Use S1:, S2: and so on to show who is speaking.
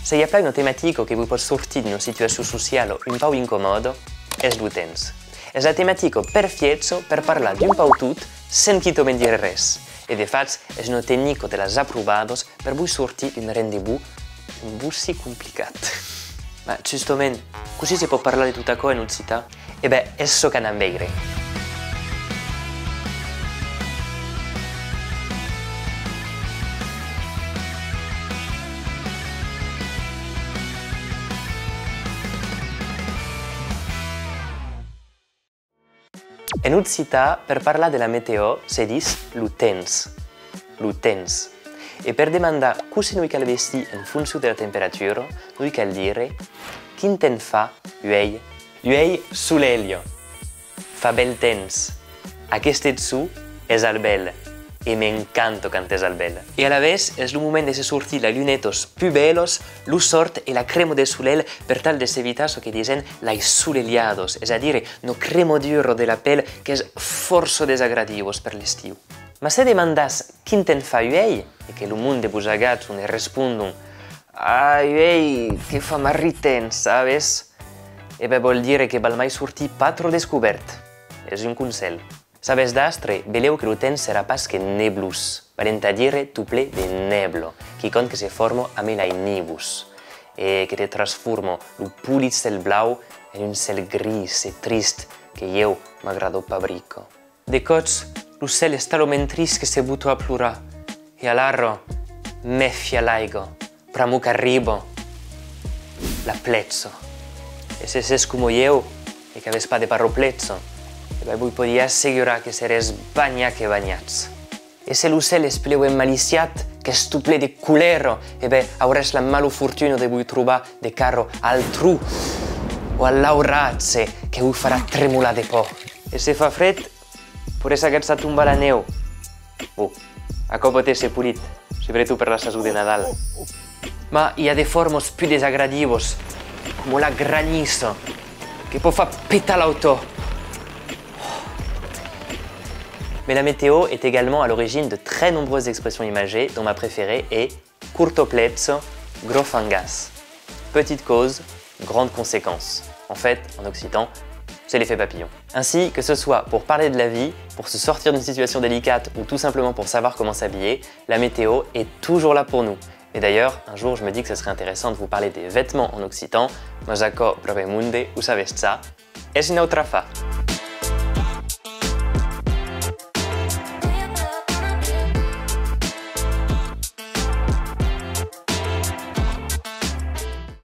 S1: Se hi ha una temàtica que vi pot sortir d'una situació social un pau incomoda, és el temps. És la temàtica perfecta per parlar d'un pau tot sense que tomen dire res. E de fet, és una tècnica de les aprovades per vull sortir d'un rendezvous un bussi complicat. Ma justament, così si pot parlare di tutto ciò in occità? E beh, è so che andiamo bene. En occità, per parlare della meteo, si dice l'utenz. L'utenz. E per domandare cosa noi cal vestir in funzione della temperatura, noi cal dire quin temps fa uei? Uei solelio. Fa bel temps. Aquest su és el bel. E m'encanta quand és el bel. E a la vez és el moment de se sortir les lunettes più bellos, lo sort e la crema de solel per tal de s'evitar ce que dicen les soleliados, és a dire, no cremoduro de la pell que és força desagradivos per l'estiu. Ma se demandas quin temps fa uei, e che lo monde vos agats ne respondon «Ah, uei, che fa marri temps, sabes?» E beh, vol dire che val mai sortir patro descobert. És un consell. Sabes d'astre, veleu que lo temps serà pas que neblus, valent a dire tuple de neblo, que cont que se forma amb la nibus, e que te transforma lo pulit cel blau en un cel gris e trist que eu m'agrado pabrico. De cots, lo cel és talment trist que se buto a plorar, e all'arro, meffia l'aigo, pramo que arribo, la plezzo. E se ses como eu, e que aves pa de parro plezzo, e beh, voi podia assegurar que serès bagnac e bagnats. E se l'ocel es pleu emmaliciat, que es tuple de culero, e beh, aurès la malo fortuna de voi trobar de carro al tru o al lauratze, que voi farà tremolar de por. E se fa fred, podràs agatzar a tombar la neu. A cop pot ser polit, sobretot per la saison de Nadal. Ma hi ha de formes più desagradives, com la granizo, que pot fer petar l'auto. Mais la météo est également à l'origine de très nombreuses expressions imagées, dont ma préférée est curto plezzo, gros fangas. Petite cause, grande conséquence. En fait, en occitan, c'est l'effet papillon. Ainsi, que ce soit pour parler de la vie, pour se sortir d'une situation délicate ou tout simplement pour savoir comment s'habiller, la météo est toujours là pour nous. Et d'ailleurs, un jour, je me dis que ce serait intéressant de vous parler des vêtements en occitan. Mojako provemunde, usavestza, es neutrafa.